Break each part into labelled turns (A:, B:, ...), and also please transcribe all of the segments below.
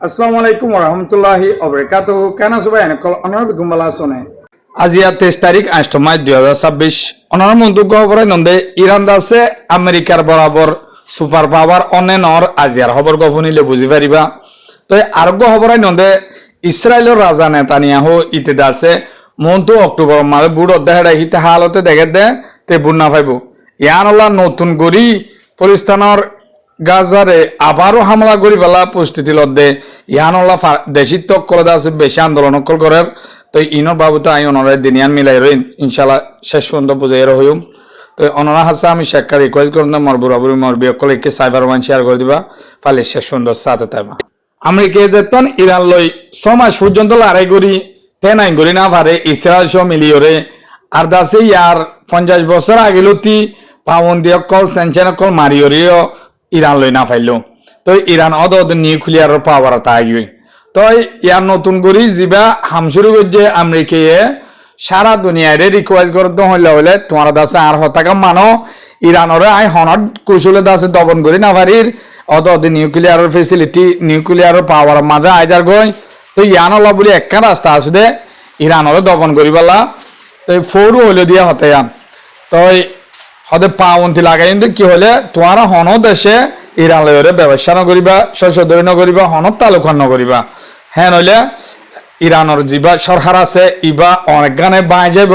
A: আসসালামু আলাইকুম রহমতুল্লাহি ওবরাকাতুহু কেন সবাই নকল অনর গুম্বালা শোনে আজি 23 তারিখ 8 মার্চ 2026 অনর মন্দু খবরে নন্দে ইরান দাসে আমেরিকার বরাবর সুপার পাওয়ার অনেনর আজিয়ার খবর গফনিলে বুঝি পারিবা তো আরোগ্য খবরে নন্দে ইসরায়েলের রাজা নেতানিয়াহু ইতে দাসে মন্তু অক্টোবর মাসে বুড় দেহড়া হিতে হালতে দেখে দে তে বুনা পাইব ইয়ানলা নতুন গরি পরিস্থানৰ গাজারে আবারও হামলা করি বেলা প্রস্তুতি লদ্দে ইয়ানলা দেশিত্ব কলে আছে বেশি আন্দোলন করার তো ইনর বাবুতে আই অনরে দিনিয়ান মিলাই রইন ইনশাল্লাহ শেষ পর্যন্ত বুঝাই রহিম তো অনরা হাসা আমি শেখা রিকোয়েস্ট করুন মর বুড়াবুড়ি মর বিয়কলকে সাইবার ওয়ান শেয়ার করে দিবা পালে শেষ সুন্দর সাথে থাকবা আমেরিকা যেতন ইরান লই 6 মাস পর্যন্ত লড়াই করি তেনাই করি না পারে ইসরায়েল সহ মিলিয়রে আর দাসে ইয়ার 50 বছর আগেলতি পাবন্দি অকল সেঞ্চেন অকল মারিয়রিও ইরান লই না পাইল তো ইরান অদ নিউক্লিয়ার পাওয়ার তাই তো ইয়ার নতুন করি যা হামশুরু করছে আমেরিকায় সারা দুনিয়ারে রিকোয়েস্ট করতে হইলে তোমার দাসে আর হতাকা মানো ইরানরে আই হনট কৌশলে দাসে দমন করি না পারির অদ নিউক্লিয়ার ফেসিলিটি নিউক্লিয়ার পাওয়ার মাঝে আইজার গই তো ইয়ানলা বলি একটা রাস্তা আছে দে ইরানরে দমন করি বলা তো ফৌরু হইলে দিয়ে হতে তো হতে পাওন্তি লাগাই কিন্তু কি হলে তোমার হন দেশে ইরান লয়রে ব্যবসা নকরিবা শস্যদয় নকরিবা হনত তালুকান নকরিবা হ্যাঁ নইলে ইরানের যা সরকার আছে ইবা অনেক গানে বাই যাব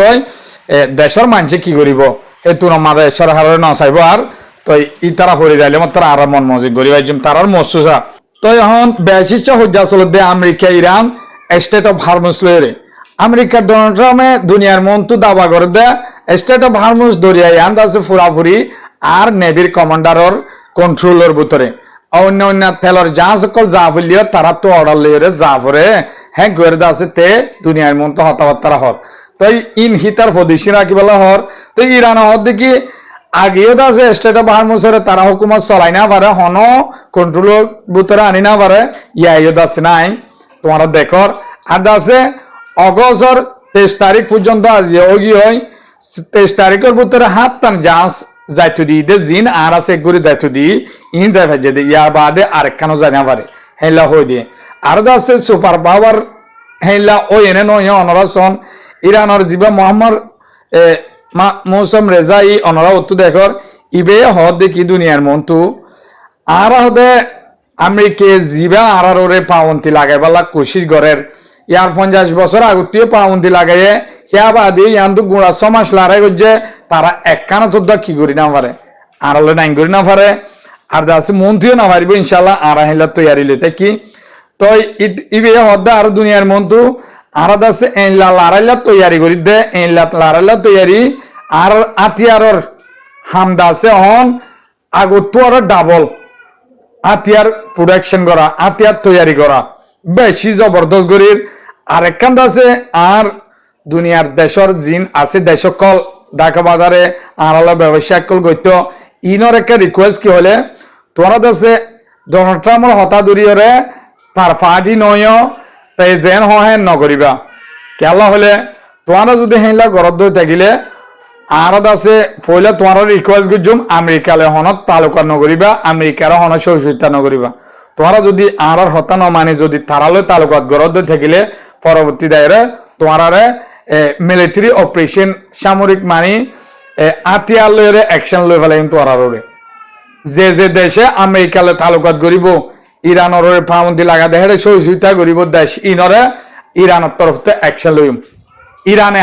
A: দেশের মানুষে কি করিব এই তোর মাঝে সরকারের নচাইব আর তো ই তারা হয়ে যাইলে মাত্র আর মন মজিদ করিবা তারার মসুসা তো এখন বেশিষ্ট হজ্জা চলত দে আমেরিকা ইরান স্টেট অফ হারমুস লয়রে আমেরিকার ডোনাল্ড ট্রাম্পে দুনিয়ার মন্তু দাবা করে দে স্টেট অফ হারমুস দরিয়ায় আন্দ আছে ফুরাফুরি আর নেভির কমান্ডারর কন্ট্রোলের ভিতরে অন্য অন্য তেলর জাহাজ সকল যা ফুলিও তারা তো অর্ডার লিয়ে যা ফরে হ্যাঁ গড়ে আছে তে দুনিয়ার মতো হতাবার্তারা হর তো ইন হিতার ফদিসি রাখি বলা হর তো ইরান হর দেখি আগেও আছে স্টেট অফ হারমুসের তারা হুকুমত চলাই না পারে হন কন্ট্রোলের ভিতরে আনি না পারে ইয়াইও আছে নাই তোমার দেখর আর আছে অগস্টর 23 তারিখ পর্যন্ত আজি ওগি হয় 23 তারিখের ভিতরে হাত টান জাহাজ যাইতো দি দে জিন আর আছে গুরি যাইতো দি ইন যাই ভাজে দে ইয়ার বাদে আরেকখানো জানা পারে হেলা হই দিয়ে আর আছে সুপার পাওয়ার হেলা ও এনে নয় অনরাসন ইরানের জিবা মোহাম্মদ মৌসুম রেজাই অনরা উত্তু দেখর ইবে হদ দেখি দুনিয়ার মন্তু আর হদে আমেরিকা জিবা আর ওরে পাউন্তি লাগাই বলা কোশিশ গরের ইয়ার 50 বছর আগতিও পাউন্তি লাগাইয়ে হিয়া বাদে ইয়ান্দু গুড়া 6 মাস লড়াই করছে তারা একখানা তো কি করি না পারে আর হলে নাই করি না পারে আর আছে মন্ত্রীও না পারিব ইনশাল্লাহ আর আহিলা তৈয়ারি লইতে কি তো ইবে হদ্দা আর দুনিয়ার মন্তু আর আছে এনলা লড়াইলা তৈয়ারি করি দে এনলা লড়াইলা তৈয়ারি আর আতিয়ারর হামদা আছে হন আগতো আর ডাবল আতিয়ার প্রোডাকশন করা আতিয়ার তৈয়ারি করা বেশি জবরদস্ত গরির আর একখান আছে আর দুনিয়ার দেশর জিন আছে দেশকল ঢাকা বাজারে আর ব্যবসা কল গইত ইনর একটা রিকোয়েস্ট কি হলে তোরা আছে ডোনাল্ড ট্রাম্পর হতা দূরিয়রে তার ফাটি নয় তাই যেন হেন নকরিবা কেলা হলে তোমরা যদি হেলা গরদ ধরে থাকিলে আর আছে পয়লা তোমার রিকোয়েস্ট করছুম আমেরিকালে হনত তালুকা নকরিবা আমেরিকার হন সহযোগিতা নকরিবা তোমরা যদি আর হতা নমানি যদি তারালে তালুকাত গরদ ধরে থাকিলে পরবর্তী দায়রে তোমার মিলিটারি অপারেশন সামরিক মানি আতিয়ার লয়ে অ্যাকশন লই ফেলাইম তোরারে যে যে দেশে আমেরিকালে তালুকাত করিব ইরানের পাবন্দি লাগা দেহে সহযোগিতা করিব দেশ ইনরে ইরানের তরফতে অ্যাকশন লইম ইরানে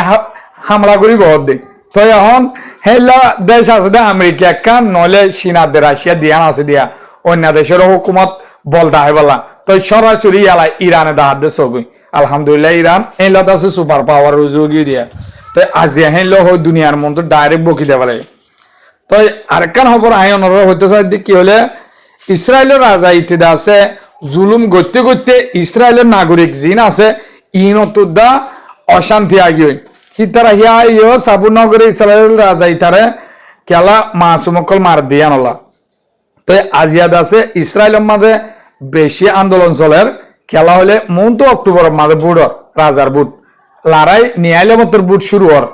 A: হামলা করিব দে তো এখন হেলা দেশ আছে দে আমেরিকা কান নলে চীনা দে রাশিয়া দিয়া আছে দিয়া অন্য দেশের হুকুমত বলতা হয় বলা তো সরাসরি এলা ইরানে দাহাত দে সবই আলহামদুলিল্লাহ ইরান হেলা আছে সুপার পাওয়ার যোগী দিয়া তো আজি হেলো হয় দুনিয়ার মধ্যে ডাইরেক্ট বকি দেওয়া লাগে তো আরেকখান খবর আই অনর হইতে চাই কি হলে ইসরায়েলের রাজা ইতিদা আছে জুলুম করতে করতে ইসরায়েলের নাগরিক জিন আছে ইনতুদা অশান্তি আগি হই হিতারা হিয়া ইয় সাবুন নগরে ইসরায়েলের রাজা ইতারে কেলা মাসুমকল মার দিয়া নলা তো আজিয়াদ আছে ইসরায়েলের মাঝে বেশি আন্দোলন চলের খেলা হলে মন তো অক্টোবর মাঝে বুট রাজার বুট লড়াই নিয়াইলে মতো বুট শুরু হর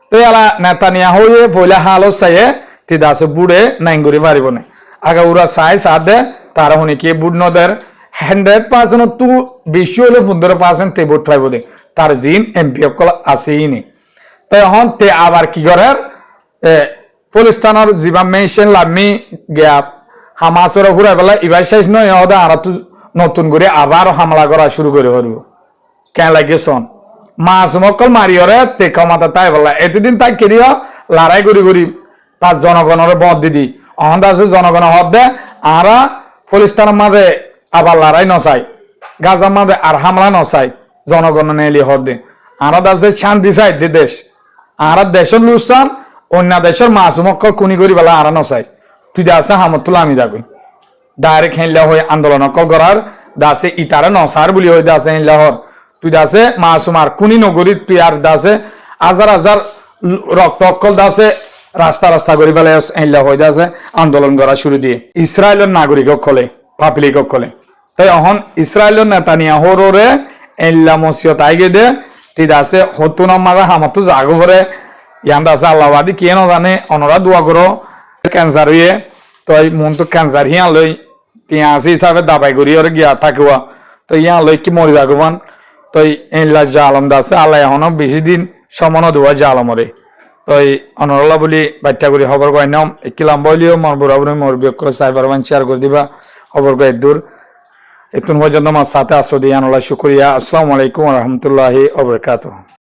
A: তো এলা নেতা নিয়া হয়ে পয়লা হালো চাইয়ে তিদা আছে বুড়ে নাইন করি পারিব না আগে ওরা চাই চা দে তারা শুনি কি বুট নদের 100% তু বেশি হলে 15% তে ভোট পাইব দে তার জিন এমপি অকল আছেই নি তো এখন তে আবার কি করে ফলিস্তানের জিবা মেশিন লামি গিয়া হামাসের ঘুরে বেলা ইবার শেষ নয় ওদা আর নতুন করে আবার হামলা করা শুরু করে হইব কেন লাগে শোন মাসুম অকল মারিয়রে তে কমাতা তাই বলা এতদিন তাই কেরিয়া লড়াই করি করি তার জনগণের বদ দিদি অহন আছে জনগণ হদ দে আরা ফলিস্তানের মাঝে আবার লড়াই নচাই গাজার মাঝে আর হামলা নচাই জনগণ নেলি হদ দে আরা আছে শান্তি চাই দে দেশ আরা দেশের লুসান অন্য দেশের মাসুম অকল কুনি করি বেলা আরা নচাই তুই আছে হামতুল্লাহ আমি যাবি ডাইরেক্ট হেনলা হয়ে আন্দোলন অকল করার দাসে ইতারে নসার বলি হয়ে দাসে হেনলা হর তুই দাসে মাসুম আর কুনি নগরী তুই আর দাসে হাজার হাজার রক্ত অকল দাসে রাস্তা রাস্তা করে ফেলে হেনলা হয়ে দাসে আন্দোলন করা শুরু দিয়ে ইসরায়েলের নাগরিক অকলে পাবলিক অকলে তাই এখন ইসরায়েলের নেতানিয়াহুর রে এল্লা মসিয়ত আইগে দে তুই দাসে হতুন মারা হামাতু জাগো ভরে ইয়ান দাসে আল্লাহবাদী কে ন জানে অনরা দোয়া করো ক্যান্সার হয়ে তো মন তো ক্যান্সার হিয়া লই তিয়া আছে হিসাবে দাবাই করি ওরে গিয়া থাকুয়া তো ইয়া লই কি মরি যাগবান তো এল্লা জালম দাসে আল্লাহ এখনো বেশি দিন সমান দোয়া জালমরে তো অনরলা বলি বাচ্চা করি খবর কয় নাম কিলাম বলিও মর বরাবর মর বিয়োগ করে সাইবার ওয়ান শেয়ার করে দিবা খবর কয় দূর এতুন পর্যন্ত আমার সাথে আসো দিয়ে আনলা শুক্রিয়া আসসালামু আলাইকুম ওয়া রাহমাতুল্লাহি ওয়া বারাকাতুহু